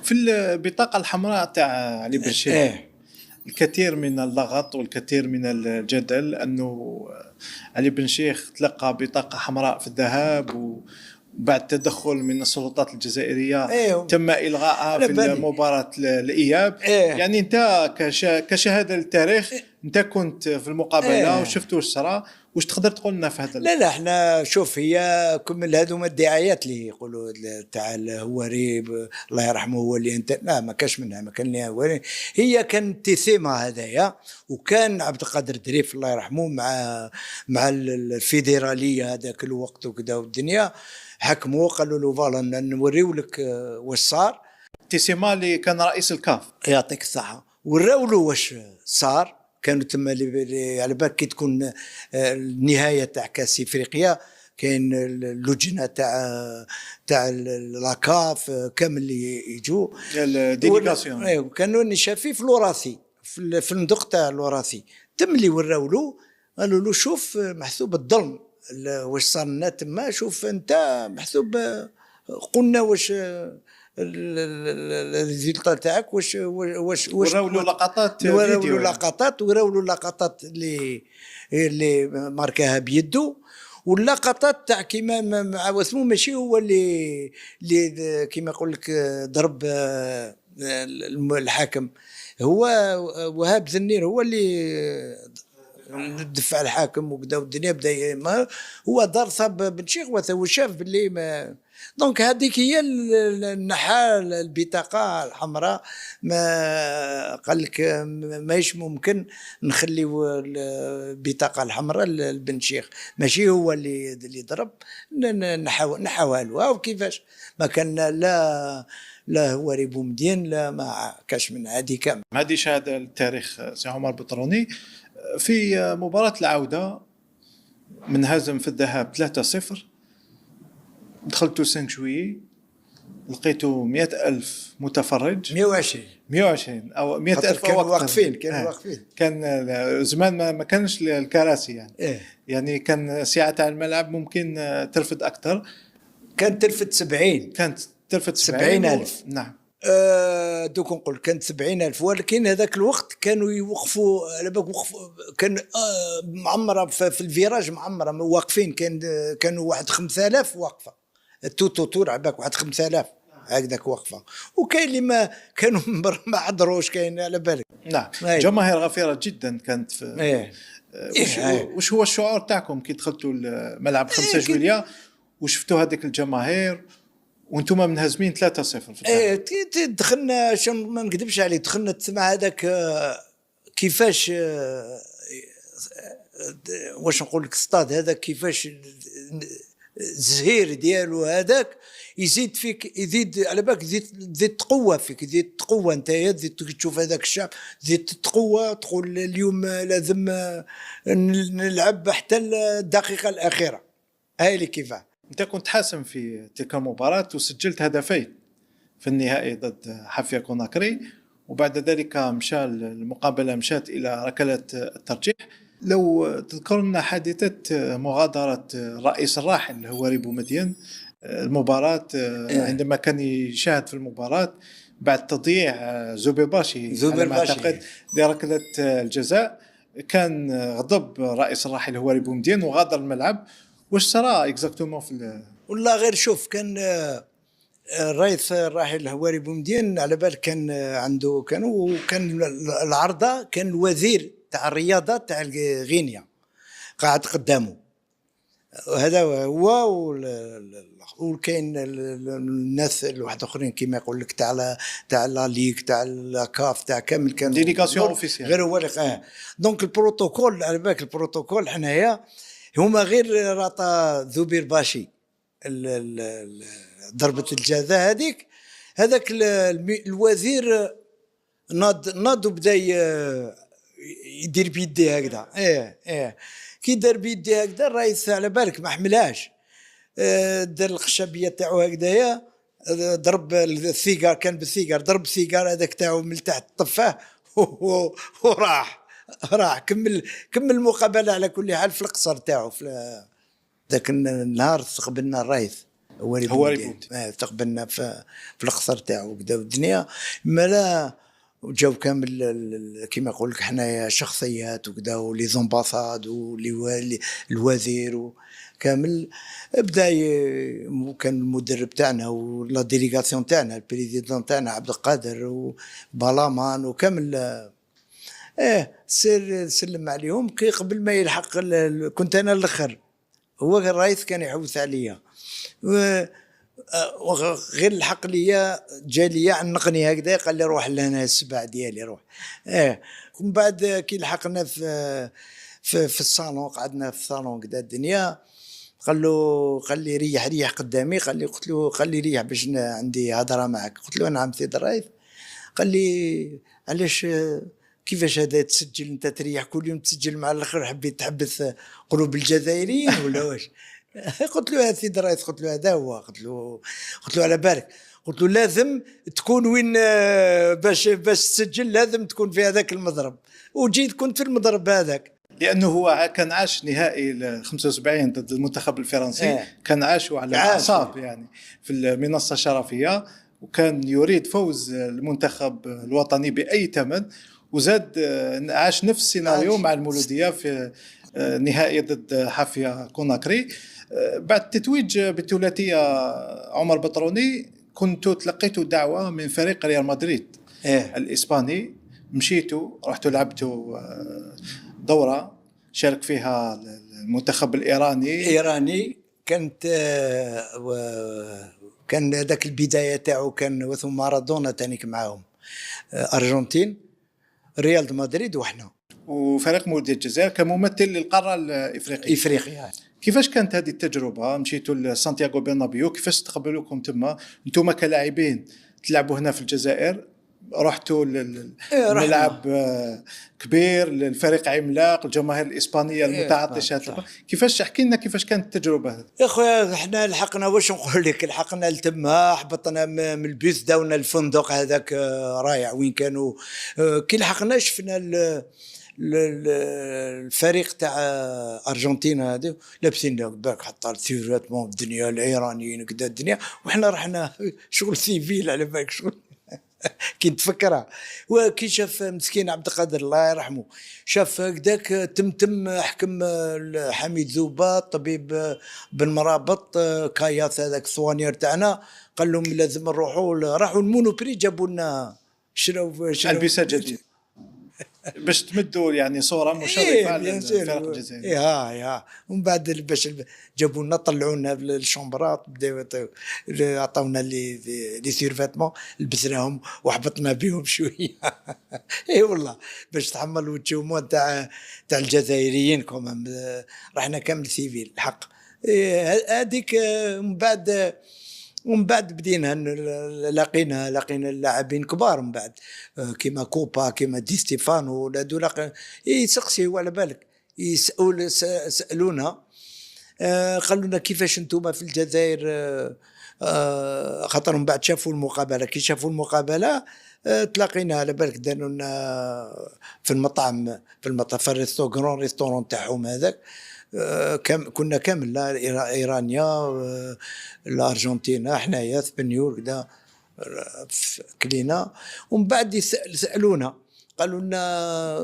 في البطاقة الحمراء تاع علي بن شيخ الكثير من اللغط والكثير من الجدل أنه علي بن شيخ تلقى بطاقة حمراء في الذهاب، وبعد تدخل من السلطات الجزائرية تم إلغائها في مباراة الإياب. يعني أنت كشهادة للتاريخ أنت كنت في المقابلة وشفت واش صرا، واش تقدر تقول لنا في هذا؟ لا احنا شوف، هي كمل هذوما الدعايات اللي يقولوا تاع الهواري الله يرحمه هو اللي انت، لا ما كاش منها، ما كان لها هواري. هي كانت تيثيمه هذايا، وكان عبد القادر دريف الله يرحمه مع الفيدراليه هذاك الوقت وكذا، والدنيا حكموا قالوا له فوالا نوريو لك واش صار. تيسيما اللي كان رئيس الكاف يعطيك الصحه، وراو له واش صار. كانوا تما على بالك كي تكون النهايه تاع كاس افريقيا كاين اللجنه تاع لاكاف كامل اللي يجوا الديليغاسيون، كانوا نشافي في الوراثي في الفندق تاع الوراثي تم اللي وراو له، قالوا له شوف محسوب الظلم واش صار لنا تما، شوف انت محسوب قلنا واش الريزلت تاعك واش وراولوا لقطات فيديو، وراولوا لقطات اللي ماركاها بيدو، واللقطات تاع كيما مع واسمو ماشي هو اللي كيما يقول لك ضرب الحاكم، هو وهاب زنير هو اللي دفع الحاكم وكذا، والدنيا بدا هو دار صاب بن شيخ وشاف باللي ما دونك هذيك هي النحاة البطاقة الحمراء. ما قال لك ماهيش ممكن نخليو البطاقة الحمراء لبن شيخ، ماشي هو اللي ضرب، نحاولوها وكيفاش ما كان لا هو ريبو مدين لا ما كاش من هذه كامل. هذه شهادة التاريخ سي عمر بطروني. في مباراة العودة منهزم في الذهاب 3-0، دخلتوا 5 جويي لقيتوا 100,000 متفرج، 120 أو 100,000 كانوا واقفين كان زمان ما كانش الكراسي يعني يعني كان سعة تاع الملعب ممكن ترفد أكثر، كانت ترفد 70، كانت ترفد 70,000 نعم. دوك نقول كانت 70,000، ولكن هذاك الوقت كانوا يوقفوا على بالك كان معمره في الفيراج معمره واقفين، كانوا واحد 5,000 واقفه التوتور على بالك، واحد 5,000 هكذاك واقفه، وكاين اللي ما كانوا ما حضروش، كاين على بالك. نعم جماهير غفيرة جدا كانت في وش هو الشعور تاعكم كي دخلتوا الملعب 5 جويلية وشفتوا هذيك الجماهير وانتم منهزمين 3-0 في دخلنا ما نكذبش عليك، دخلنا تسمع هذاك كيفاش واش نقول لك ستاد هذا كيفاش الزهير ديالو هذاك يزيد فيك، يزيد على بالك تزيد تقوى فيك، تزيد تقوى انت، تزيد تشوف هذاك الشعب تزيد تقوى، تقول اليوم لازم نلعب حتى الدقيقة الأخيرة. هاي اللي كيفاه. انت كنت حاسم في تلك المباراة وسجلت هدفين في النهائي ضد حافيا كوناكري، وبعد ذلك المقابلة مشات إلى ركلة الترجيح. لو تذكر لنا حادثة مغادرة الرئيس الراحل هواري بومدين المباراة عندما كان يشاهد في المباراة بعد تضييع زوبير باشي على ما أعتقد لركلة الجزاء، كان غضب رئيس الراحل هواري بومدين وغادر الملعب. واش صرا اكزاكتومون في والله غير شوف، كان الرئيس الراحل الهواري بومدين على بالك كان عنده كان العرضه، كان الوزير تاع الرياضه تاع غينيا قاعد قدامه، هذا هو وكاين الناس الواحد اخرين كيما يقول لك تاع لا ليغ تاع لاكاف تاع كامل، كان ديليغاسيون اوفيسيال غير هو دونك البروتوكول على بالك البروتوكول حنايا هما غير راطا زوبير باشي ضربة الجزاء هذاك الوزير ناض وبدا يدير بيديه هكذا. كي دار بيديه هكذا الرئيس على بالك ما حملهاش، دار الخشبيه تاعو هكذايا، ضرب السيجار، كان بالسيجار ضرب السيجار هذاك تاعو من تحت طفاه وراح كمل المقابله على كل حال في القصر تاعو. في ذاك النهار استقبلنا الرئيس هو بودي. اللي تقبلنا في القصر تاعو كدا الدنيا. ما لا وجاو كامل كيما يقول لك حنايا شخصيات وكذا ولي زومباساد الوزير كامل بدا كان المدرب تاعنا ولا ديليغاسيون تاعنا البريزيدون تاعنا عبد القادر وبالامان وكامل. سلم عليهم كي قبل ما يلحق كنت انا الاخر، هو الرئيس كان يحوس عليا غير الحق ليا جا ليا عنقني هكذا قال لي روح لهنا السبع ديالي روح. ومن بعد كي لحقنا في الصالون قعدنا في الصالون كذا الدنيا قال لي ريح قدامي قلت له ريح باش عندي هضره معك. قلت له نعم سيد الرئيس. قال لي علاش كيفاش هذا تسجل انت تريح كل يوم تسجل مع الاخر حبيت تحبس قلوب الجزائريين ولا واش؟ قلت له يا سيدي الرئيس قلت له هذا هو قلت له على بالك قلت له لازم تكون وين باش تسجل لازم تكون في هذاك المضرب، وجيت كنت في المضرب هذاك لانه هو كان عاش نهائي 75 ضد المنتخب الفرنسي. كان عاشوا على الاعصاب يعني في المنصه الشرفيه، وكان يريد فوز المنتخب الوطني باي ثمن، وزاد عاش نفس السيناريو مع المولوديه في نهائي ضد حافيه كوناكري. بعد التتويج بالثلاثيه عمر بطروني كنت تلقيت دعوه من فريق ريال مدريد الاسباني، مشيتوا رحتوا لعبتوا دوره شارك فيها المنتخب الايراني. كان ذاك البدايه تاعو كان وثم مارادونا تانيك معاهم، ارجنتين ريال مدريد وحنا وفريق مولودية الجزائر كممثل للقاره الافريقيه. كيفاش كانت هذه التجربه؟ مشيتوا لسانتياغو برنابيو، كيفاش تقبلوكم تما انتم كلاعبين تلعبوا هنا في الجزائر؟ رحتوا للملعب كبير للفريق عملاق الجماهير الاسبانيه المتعطشه. كيفاش احكي لنا كيفاش كانت التجربه هذه يا خويا؟ احنا لحقنا واش نقول لك، لحقنا لتما حبطنا من البيس داونا الفندق هذاك رايع وين كانوا. كي لحقنا شفنا الفريق تاع ارجنتين هذا لابسين بالك حتى السيراتمون الدنيا الايرانيين كذا الدنيا، وحنا رحنا شغل سيفيل على بالك شغل كي نتفكرها. وكي شاف مسكين عبد القادر الله يرحمه شاف هكذاك تم حكم حميد زوبا طبيب بن مرابط كاياس هذاك الصوانير تاعنا، قال لهم لازم نروحوا، راحوا المونوبري جابوا لنا شراو البسه جديد باش تمدوا يعني صوره مشرفه للفريق الجزائري. يا ومن بعد باش جابوا لنا طلعوا لنا الشومبرات بداو عطاونا لي سيرفيتمون لبسناهم وحبطنا بهم شويه. اي والله باش تحملوا التشومون تاع الجزائريين كومام رحنا كامل سيفيل الحق. هذيك ومن بعد بدينا لقينا اللاعبين كبار من بعد كيما كوبا كيما دي ستيفانو هذو يسقسيو على بالك سالونا قالوا لنا كيفاش انتم في الجزائر خاطر من بعد شافوا المقابله. كي شافوا المقابله تلاقينا على بالك داروا لنا في المطعم في الريستورون ريستورون تاعهم هذاك كنا كامل لا ايرانيا الارجنتين حنايا اسبانيول كذا كلينا. ومن بعد سالونا قالوا لنا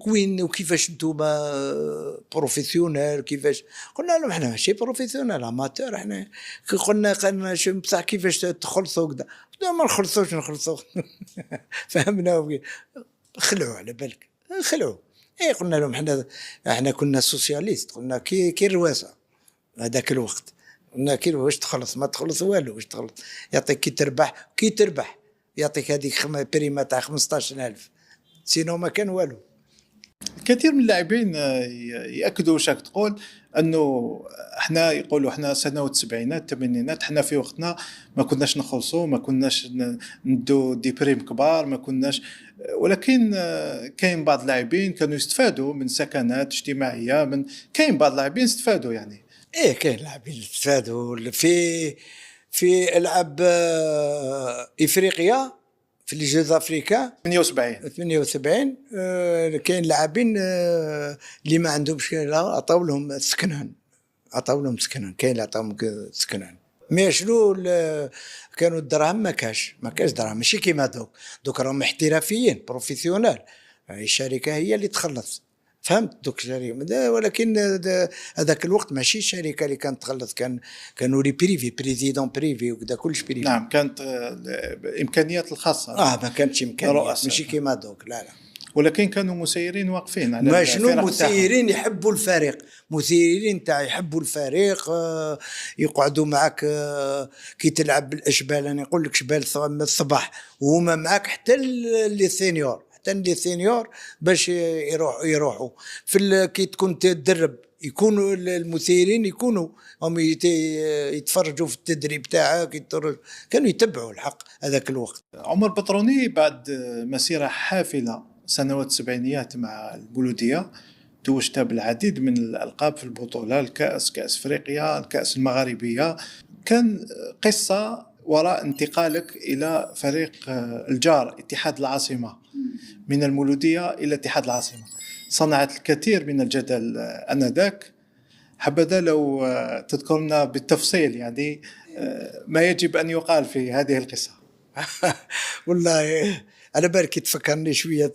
وين وكيفاش انتوما بروفيسيونيل كيفاش؟ قلنا لهم احنا ماشي بروفيسيونيل اماتور احنا. قلنا بصح كيفاش تخلصوا كذا؟ قلنا ما نخلصوا فهمنا خلعوا على بالك خلعوا. قلنا لهم احنا كنا سوسياليست، قلنا كي الرواسه هذاك الوقت قلنا كي واش تخلص ما تخلص والو واش تخلص يعطيك كي تربح يعطيك هذيك بريمه تاع 15,000 سينو ما كان والو. كثير من اللاعبين ياكدوا واش تقول انه احنا يقولوا احنا سنوات السبعينات الثمانينات احنا في وقتنا ما كناش نخلصوا ما كناش ندو دي بريم كبار ما كناش، ولكن كاين بعض اللاعبين كانوا يستفادوا من سكنات اجتماعيه من كاين بعض اللاعبين استفادوا يعني. كاين لاعبين استفادوا في العاب افريقيا في لي جوز افريكا 78 كاين لاعبين اللي ما عندهمش عطاو لهم سكنان كاين اللي عطاوهم سكنان مي شنو كانوا الدراهم ما كاش دراهم، ماشي كيما دوك راهم احترافيين بروفيسيونال، الشركه هي اللي تخلص، فهمت دوك الشركه، ولكن هذاك الوقت ماشي الشركه اللي كانت تخلص، كانوا لي بريفي بريزيدون بريفي وكذا كلش بريفي. نعم، كانت الامكانيات الخاصه. ما كانتش امكانيات رؤساء. ماشي كيما دوك، لا. ولكن كانوا مسيرين واقفين على ما شنو الفرق مسيرين يحبوا الفريق، مسيرين تاع يحبوا الفريق، يقعدوا معك كي تلعب بالاشبال، انا نقول لك شبال من الصباح وهما معك حتى اللي سينيور، باش يروحوا كي تكون تدرب، يكونوا المسيرين يكونوا هم يتفرجوا في التدريب تاعك، كانوا يتبعوا الحق هذاك الوقت. عمر بطروني بعد مسيرة حافلة سنوات السبعينيات مع البلودية توجت بالعديد من الألقاب في البطولة، الكأس، كأس أفريقيا، الكأس المغاربية. كان قصة وراء انتقالك إلى فريق الجار اتحاد العاصمة من المولودية إلى اتحاد العاصمة، صنعت الكثير من الجدل آنذاك. حبذا لو تذكرنا بالتفصيل يعني ما يجب أن يقال في هذه القصة. والله انا بالك تفكرني شويه،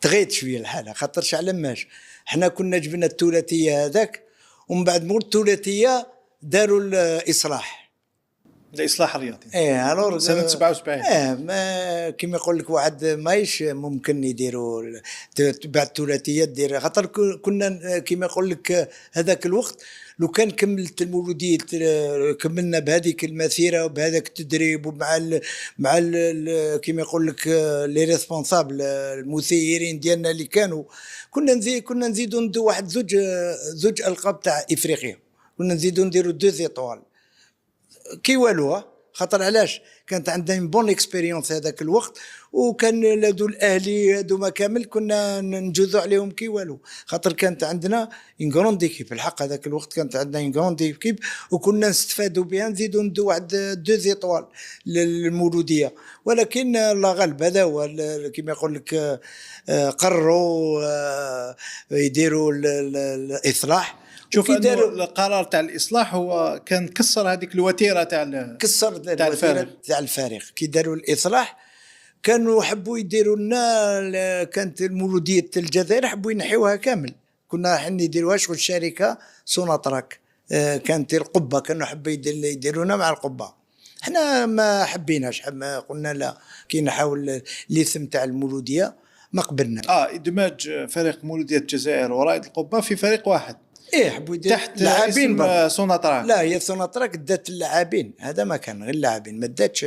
تغيت شويه الحاله، خاطرش على ماش حنا كنا جبنا الثلاثيه هذاك، ومن بعد مول الثلاثيه داروا الاصلاح، الإصلاح الرياضي. الور سنة 77. ما كيما يقول لك واحد مايش ممكن يديروا بعد الثلاثيه دير، خاطر كنا كيما يقول لك هذاك الوقت لو كان كملت المولودية، كملنا بهذيك المسيره وبهذاك التدريب ومع كيما يقول لك لي ريسبونسابل المسيرين ديالنا اللي كانوا، كنا نزيدوا ندو واحد زوج القاب تاع افريقيا، كنا نزيدوا نديروا 2 زيطوال كي والو، خاطر علاش كانت عندنا بون اكسبيريونس هذاك الوقت، وكان هذو الاهلي هذو ما كامل كنا نجوزوا عليهم كي والو، خاطر كانت عندنا اون غروند ايكيب الحق هذاك الوقت، كانت عندنا اون غروند ايكيب وكنا نستفادوا بها، نزيدوا ندو واحد 2 زيطوال للمولوديه، ولكن الله غالب هذا هو كيما يقول لك، قرروا يديروا الاصلاح. شوف انه القرار تاع الاصلاح هو كان كسر هذيك الوتيره تاع تاع الفريق كي داروا الاصلاح، كانوا حبوا يديروا لنا، كانت المولوديه الجزائر حبوا ينحيوها كامل، كنا رايحين نديروها شغل الشركه سوناطراك، كانت القبه، كانوا حبوا يديرونا مع القبه، احنا ما حبيناش، قلنا لا، كي نحاول الاسم تاع المولوديه ما قبلنا. ادماج فريق مولوديه الجزائر ورائد القبه في فريق واحد، حبوا تحت لاعبين سوناطراك. لا، هي سوناطراك دات اللاعبين، هذا ما كان غير اللاعبين، ما داتش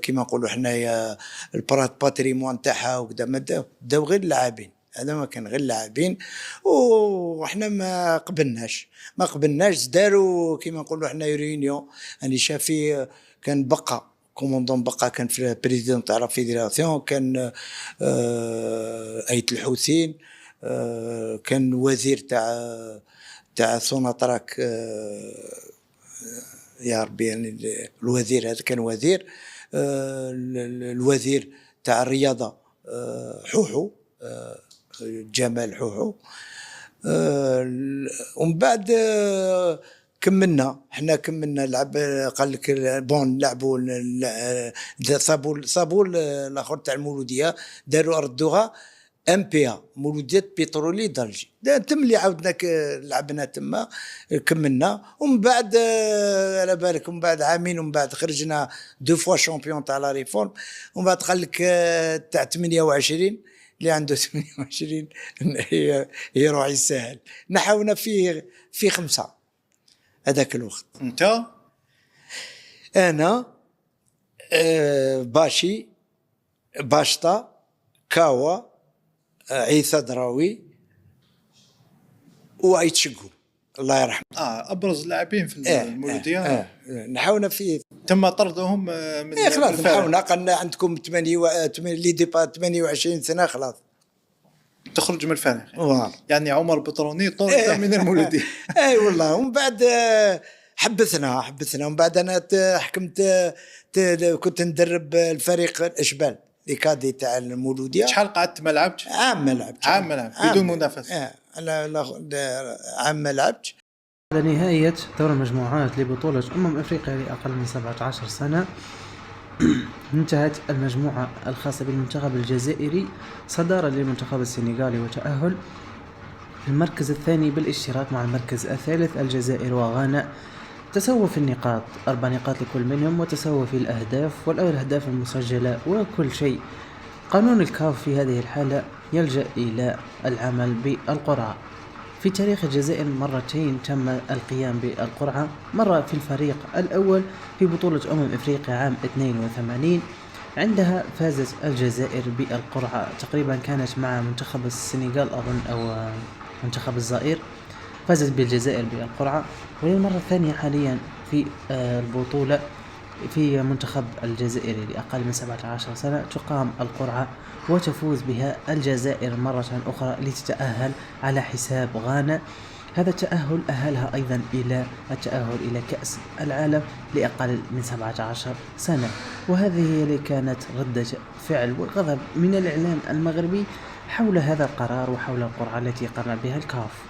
كيما نقولوا حنايا الباتريمون تاعها وكذا، ما داو غير اللاعبين، هذا ما كان غير اللاعبين، وحنا ما قبلناش داروا كيما نقولوا حنا ريونيون، اني شافي كان بقى كوموندون بقى، كان في بريزيدون تاع لا فيدراسيون، كان ايت الحسين، كان وزير تاع سوناطراك، يا ربي يعني الوزير هذا كان وزير، الوزير تاع الرياضه حوحو، جمال حوحو، ومن بعد كملنا لعب، قال لك بون نلعبوا، صابوا الاخر تاع المولوديه، داروا ردوها ام بي ا، مولوديه بترولي دالجي، تم اللي عاودنا لعبنا تما، كملنا، ومن بعد على بالك، ومن بعد عامين، ومن بعد خرجنا 2 فوا شامبيون تاع لا ريفورم، ومن بعد قال لك تاع 28 اللي عنده 28 يروح يسهل، نحاونا في 5 هذاك الوقت. انت؟ انا باشي، باشطه، كاوا، عيسى دراوي، وعيد شقو الله يرحمه، ابرز لاعبين في المولوديه. نحاولنا فيه، تم طردهم من خلاص، نحاولنا قلنا عندكم 28 سنه خلاص تخرج من الفريق، يعني عمر بطروني طرد من المولوديه. اي والله، ومن بعد حبسنا، ومن بعد انا حكمت، كنت ندرب الفريق الاشبال لكادي تاع المولوديه. شحال قعدت ما لعبتش؟ عام ما لعبتش بدون منافسه. انا عام ما لعبتش. بعد نهاية دور المجموعات لبطولة أفريقيا لأقل من 17 سنة، انتهت المجموعة الخاصة بالمنتخب الجزائري صدارة للمنتخب السنغالي وتأهل في المركز الثاني بالاشتراك مع المركز الثالث الجزائر وغانا، تساووا في النقاط 4 نقاط لكل منهم، وتساووا في الأهداف والأهداف المسجلة وكل شيء. قانون الكاف في هذه الحالة يلجأ إلى العمل بالقرعة. في تاريخ الجزائر مرتين تم القيام بالقرعة، مرة في الفريق الأول في بطولة أفريقيا عام 82، عندها فازت الجزائر بالقرعة، تقريبا كانت مع منتخب السنغال أظن أو منتخب الجزائر، فازت بالجزائر بالقرعة. وللمرة الثانية حاليا في البطولة في منتخب الجزائر لأقل من 17 سنة تقام القرعة وتفوز بها الجزائر مرة أخرى لتتأهل على حساب غانا. هذا التأهل أهلها أيضا إلى التأهل إلى كأس العالم لأقل من 17 سنة. وهذه هي اللي كانت ردة فعل والغضب من الإعلام المغربي حول هذا القرار وحول القرعة التي قرر بها الكاف.